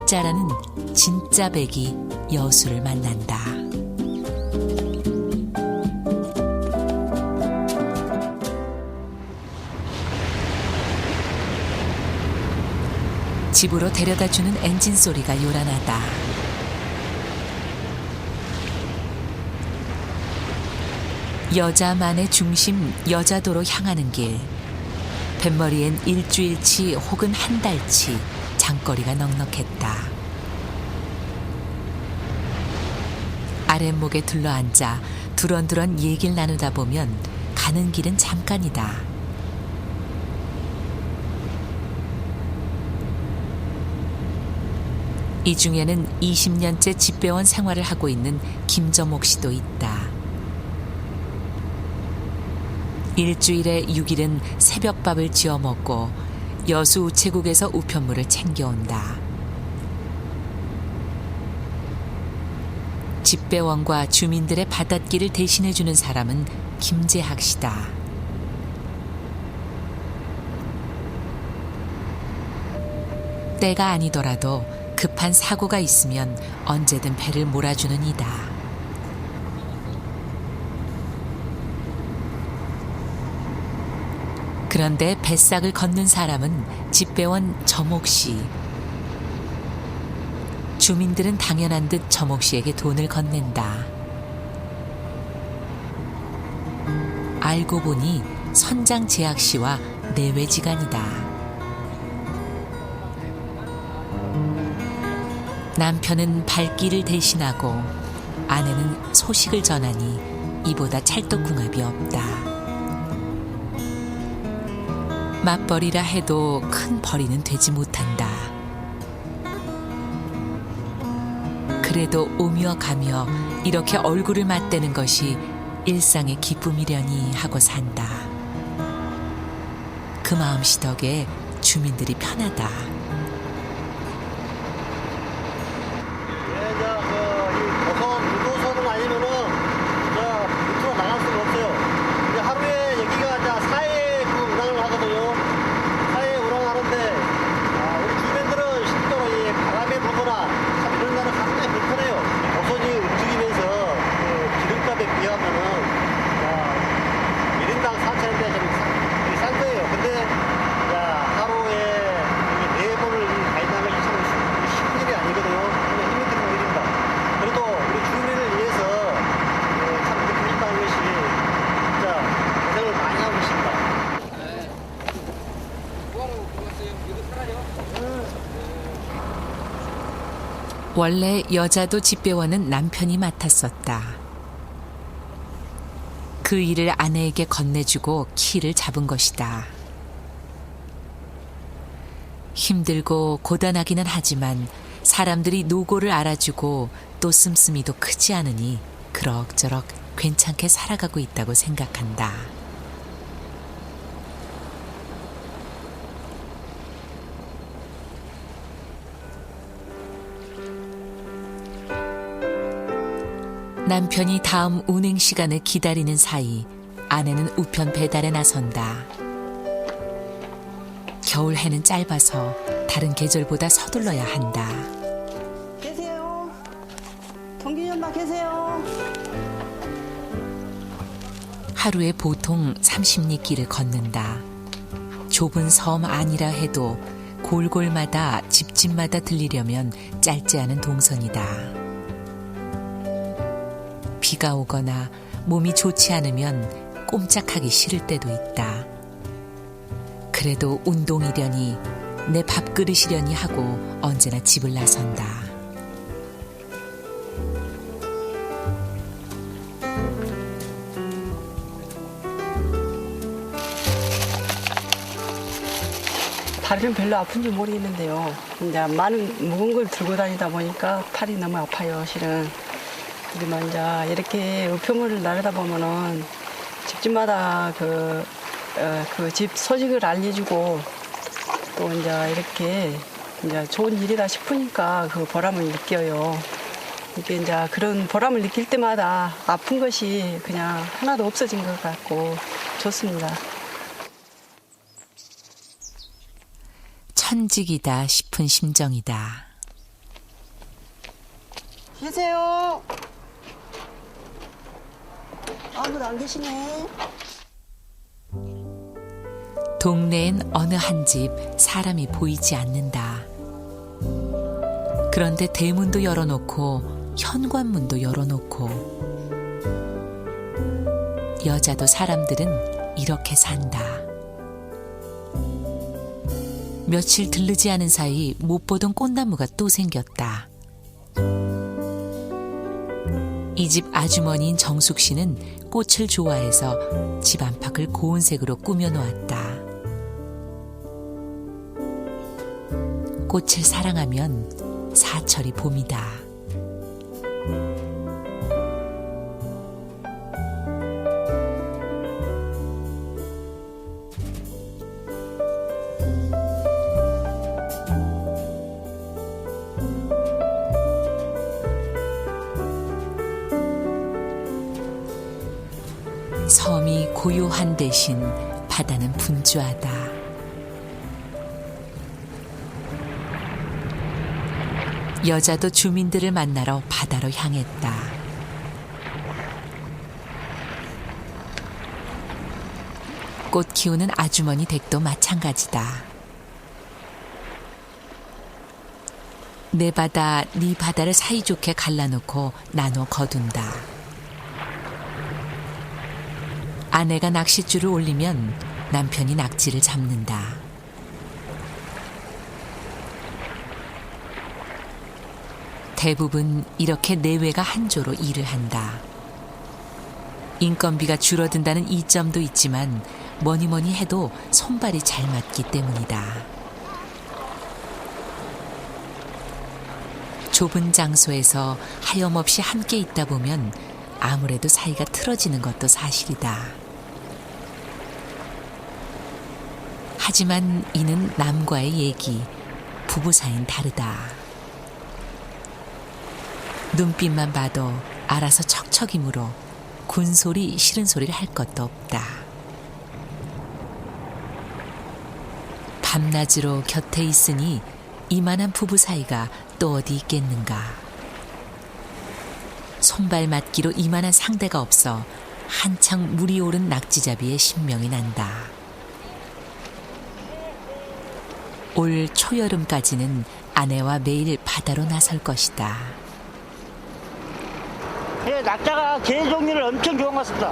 진짜라는 진짜 백이 여수를 만난다. 집으로 데려다주는 엔진 소리가 요란하다. 여자만의 중심 여자도로 향하는 길. 뱃머리엔 일주일치 혹은 한 달치 장거리가 넉넉했다. 아랫목에 둘러앉아 두런두런 얘기를 나누다 보면 가는 길은 잠깐이다. 이 중에는 20년째 집배원 생활을 하고 있는 김점옥 씨도 있다. 일주일에 6일은 새벽밥을 지어 먹고 여수 우체국에서 우편물을 챙겨온다. 집배원과 주민들의 바닷길을 대신해주는 사람은 김재학 씨다. 때가 아니더라도 급한 사고가 있으면 언제든 배를 몰아주는 이다. 그런데 뱃삭을 걷는 사람은 집배원 점옥 씨. 주민들은 당연한 듯 점옥 씨에게 돈을 건넨다. 알고 보니 선장 재학 씨와 내외지간이다. 남편은 발길을 대신하고 아내는 소식을 전하니 이보다 찰떡궁합이 없다. 맞벌이라 해도 큰 벌이는 되지 못한다. 그래도 오며 가며 이렇게 얼굴을 맞대는 것이 일상의 기쁨이려니 하고 산다. 그 마음씨 덕에 주민들이 편하다. 원래 여자도 집배원은 남편이 맡았었다. 그 일을 아내에게 건네주고 키를 잡은 것이다. 힘들고 고단하기는 하지만 사람들이 노고를 알아주고 또 씀씀이도 크지 않으니 그럭저럭 괜찮게 살아가고 있다고 생각한다. 남편이 다음 운행 시간을 기다리는 사이 아내는 우편 배달에 나선다. 겨울 해는 짧아서 다른 계절보다 서둘러야 한다. 계세요. 동균이 엄마 계세요. 하루에 보통 30리 길을 걷는다. 좁은 섬 아니라 해도 골골마다 집집마다 들리려면 짧지 않은 동선이다. 비가 오거나 몸이 좋지 않으면 꼼짝하기 싫을 때도 있다. 그래도 운동이려니 내 밥그릇이려니 하고 언제나 집을 나선다. 다리는 별로 아픈지 모르겠는데요. 이제 많은 무거운 걸 들고 다니다 보니까 팔이 너무 아파요, 실은. 그러면 이제 이렇게 우편물을 나르다 보면은 집집마다 그 집 소식을 알려주고 또 이제 이렇게 이제 좋은 일이다 싶으니까 그 보람을 느껴요. 이게 이제 그런 보람을 느낄 때마다 아픈 것이 그냥 하나도 없어진 것 같고 좋습니다. 천직이다 싶은 심정이다. 계세요? 아무도 안 계시네. 동네엔 어느 한 집 사람이 보이지 않는다. 그런데 대문도 열어놓고 현관문도 열어놓고 여자도 사람들은 이렇게 산다. 며칠 들르지 않은 사이 못 보던 꽃나무가 또 생겼다. 이 집 아주머니인 정숙 씨는 꽃을 좋아해서 집 안팎을 고운색으로 꾸며놓았다. 꽃을 사랑하면 사철이 봄이다. 섬이 고요한 대신 바다는 분주하다. 여자도 주민들을 만나러 바다로 향했다. 꽃 키우는 아주머니 댁도 마찬가지다. 내 바다, 네 바다를 사이좋게 갈라놓고 나눠 거둔다. 아내가 낚싯줄을 올리면 남편이 낙지를 잡는다. 대부분 이렇게 내외가 한조로 일을 한다. 인건비가 줄어든다는 이점도 있지만 뭐니 해도 손발이 잘 맞기 때문이다. 좁은 장소에서 하염없이 함께 있다 보면 아무래도 사이가 틀어지는 것도 사실이다. 하지만 이는 남과의 얘기, 부부 사이는 다르다. 눈빛만 봐도 알아서 척척이므로 군소리, 싫은 소리를 할 것도 없다. 밤낮으로 곁에 있으니 이만한 부부 사이가 또 어디 있겠는가. 손발 맞기로 이만한 상대가 없어 한창 물이 오른 낙지잡이의 신명이 난다. 올 초여름까지는 아내와 매일 바다로 나설 것이다. 예, 낙자가 개 종류를 엄청 좋은 것 같습니다.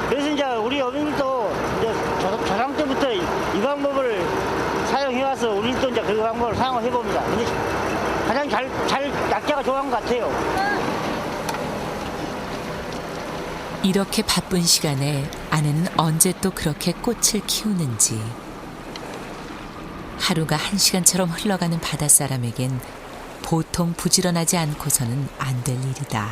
그래서 이제 우리 어머님도 이제 조상 때부터 이 방법을 사용해와서 우리도 이제 그 방법을 사용을 해봅니다. 근데 가장 낙자가 좋은 것 같아요. 이렇게 바쁜 시간에 아내는 언제 또 그렇게 꽃을 키우는지. 하루가 한 시간처럼 흘러가는 바닷사람에겐 보통 부지런하지 않고서는 안 될 일이다.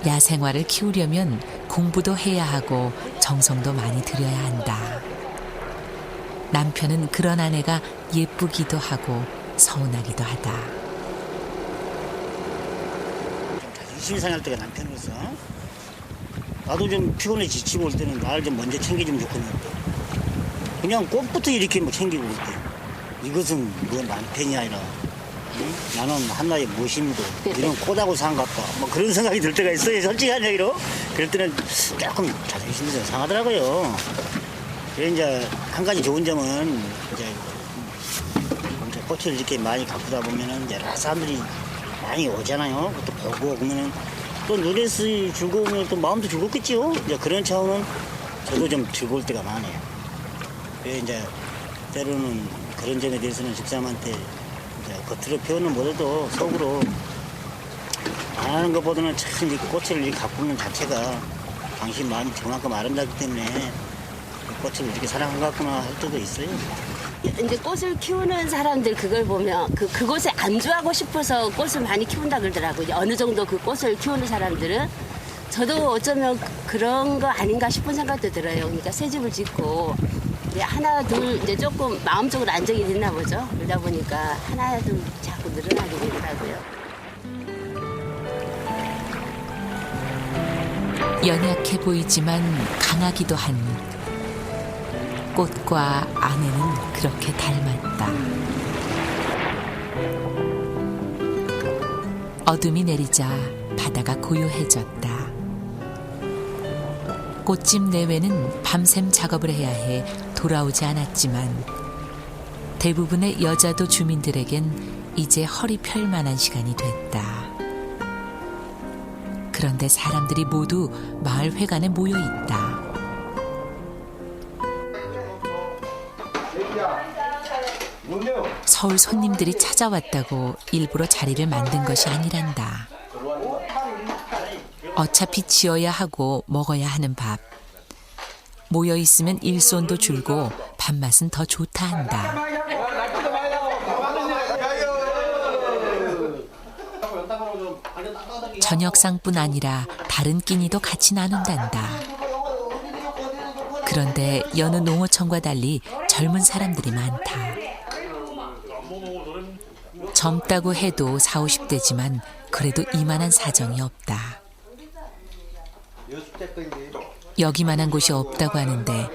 야생화를 키우려면 공부도 해야 하고 정성도 많이 들여야 한다. 남편은 그런 아내가 예쁘기도 하고 서운하기도 하다. 열심히 생활할 때가 남편으로서 나도 좀 피곤해 지치고 올 때는 나를 좀 먼저 챙겨주면 좋겠는데 그냥 꽃부터 이렇게 뭐 챙기고 올 때 이것은 뭐 남편이 아니라 응? 나는 한나의 무심도 이런 꽃하고 상관없다 뭐 그런 생각이 들 때가 있어요. 솔직한 얘기로 그럴 때는 조금 자존심이 좀 상하더라고요. 그래 이제 한 가지 좋은 점은 이제 꽃을 이렇게 많이 가꾸다 보면은 여러 사람들이 많이 오잖아요. 또 보고 그러면은 또 눈에서 즐거우면 또 마음도 즐겁겠지요. 이제 그런 차원은 저도 좀 즐거울 때가 많아요. 그래 이제 때로는 그런 점에 대해서는 집사람한테 이제 겉으로 표현은 못해도 속으로 안 하는 것보다는 참 이 꽃을 이렇게 가꾸는 자체가 당신 마음이 그만큼 아름답기 때문에 꽃을 이렇게 사랑한 것 같구나 할 때도 있어요. 이제 꽃을 키우는 사람들 그걸 보면 그곳에 안주하고 싶어서 꽃을 많이 키운다 그러더라고요. 이제 어느 정도 그 꽃을 키우는 사람들은 저도 어쩌면 그런 거 아닌가 싶은 생각도 들어요. 그러니까 새 집을 짓고 이제 하나 둘 이제 조금 마음적으로 안정이 됐나 보죠. 그러다 보니까 하나 둘 자꾸 늘어나게 되더라고요. 연약해 보이지만 강하기도 한 꽃과 아내는 그렇게 닮았다. 어둠이 내리자 바다가 고요해졌다. 꽃집 내외는 밤샘 작업을 해야 해 돌아오지 않았지만 대부분의 여자도 주민들에겐 이제 허리 펼 만한 시간이 됐다. 그런데 사람들이 모두 마을 회관에 모여 있다. 서울 손님들이 찾아왔다고 일부러 자리를 만든 것이 아니란다. 어차피 지어야 하고 먹어야 하는 밥. 모여 있으면 일손도 줄고 밥맛은 더 좋다 한다. 저녁상뿐 아니라 다른 끼니도 같이 나눈단다. 그런데 여느 농어촌과 달리 젊은 사람들이 많다. 젊다고 해도 40, 50대지만 그래도 이만한 사정이 없다. 여기만한 곳이 없다고 하는데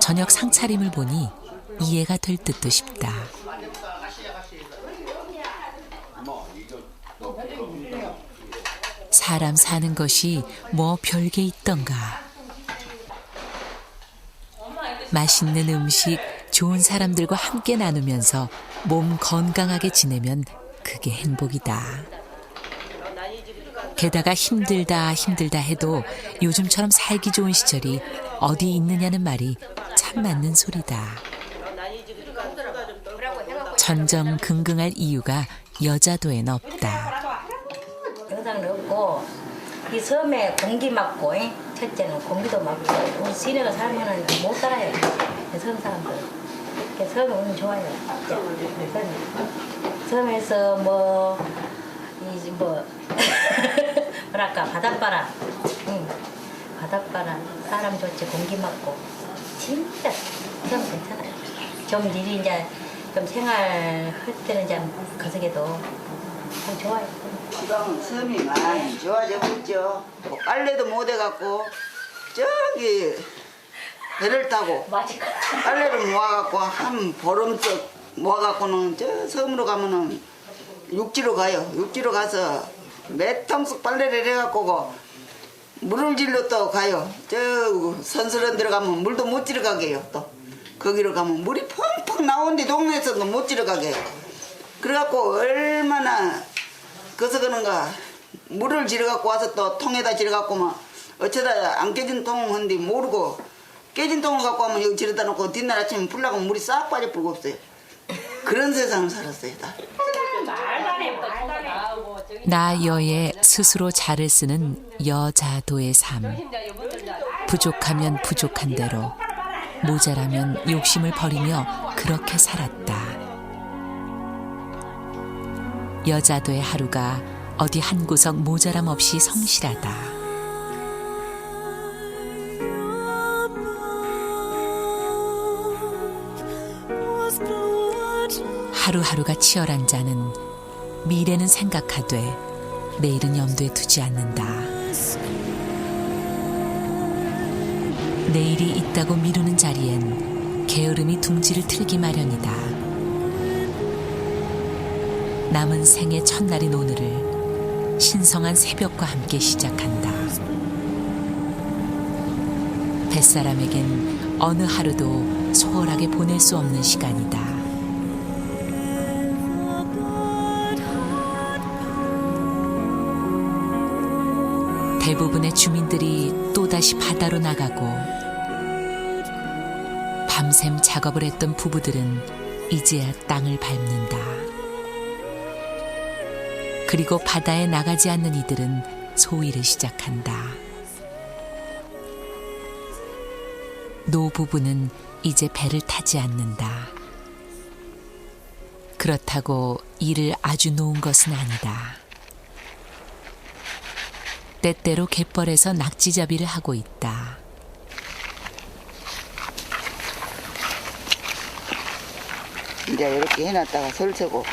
저녁 상차림을 보니 이해가 될 듯도 싶다. 사람 사는 것이 뭐 별게 있던가. 맛있는 음식, 좋은 사람들과 함께 나누면서 몸 건강하게 지내면 그게 행복이다. 게다가 힘들다 해도 요즘처럼 살기 좋은 시절이 어디 있느냐는 말이 참 맞는 소리다. 전전긍긍할 이유가 여자도엔 없다. 영상도 없고 이 섬에 공기 맞고 첫째는 공기도 맞고 우리 시내가 살면은 못 살아요. 섬 사람들. 섬이 오늘 좋아요. 섬에서 뭐랄까 바닷바람, 바닷바람, 사람 좋지, 공기 맞고 진짜 섬 괜찮아요. 좀 일이 이제 좀 생활할 때는 좀 거세게도 참 좋아요. 지금 섬이 많이 좋아져 있죠. 뭐 빨래도 못 해갖고 저기 배를 타고 빨래를 모아갖고 한 보름씩 모아갖고는 저 섬으로 가면은 육지로 가요. 육지로 가서 몇 통씩 빨래를 해갖고 물을 질러 또 가요. 저 선수런 들어가면 물도 못 들어가게 해요. 또 거기로 가면 물이 펑펑 나오는데 동네에서도 못 들어가게 해요. 그래갖고 얼마나 그래서 그런가 물을 질러갖고 와서 또 통에다 질러갖고 막 어쩌다 안 깨진 통 한데 모르고 깨진 통을 갖고 하면 여기 질러다 놓고 뒷날 아침에 풀나고 물이 싹 빠져 불고 없어요. 그런 세상을 살았어요. 다. 나 여의 스스로 자를 쓰는 여자도의 삶. 부족하면 부족한 대로, 모자라면 욕심을 버리며 그렇게 살았다. 여자도의 하루가 어디 한 구석 모자람 없이 성실하다. 하루하루가 치열한 자는 미래는 생각하되 내일은 염두에 두지 않는다. 내일이 있다고 미루는 자리엔 게으름이 둥지를 틀기 마련이다. 남은 생의 첫날인 오늘을 신성한 새벽과 함께 시작한다. 뱃사람에겐 어느 하루도 소홀하게 보낼 수 없는 시간이다. 대부분의 주민들이 또다시 바다로 나가고 밤샘 작업을 했던 부부들은 이제야 땅을 밟는다. 그리고 바다에 나가지 않는 이들은 소위를 시작한다. 노부부는 이제 배를 타지 않는다. 그렇다고 일을 아주 놓은 것은 아니다. 때때로 갯벌에서 낙지잡이를 하고 있다. 이제 이렇게 해놨다가 설치고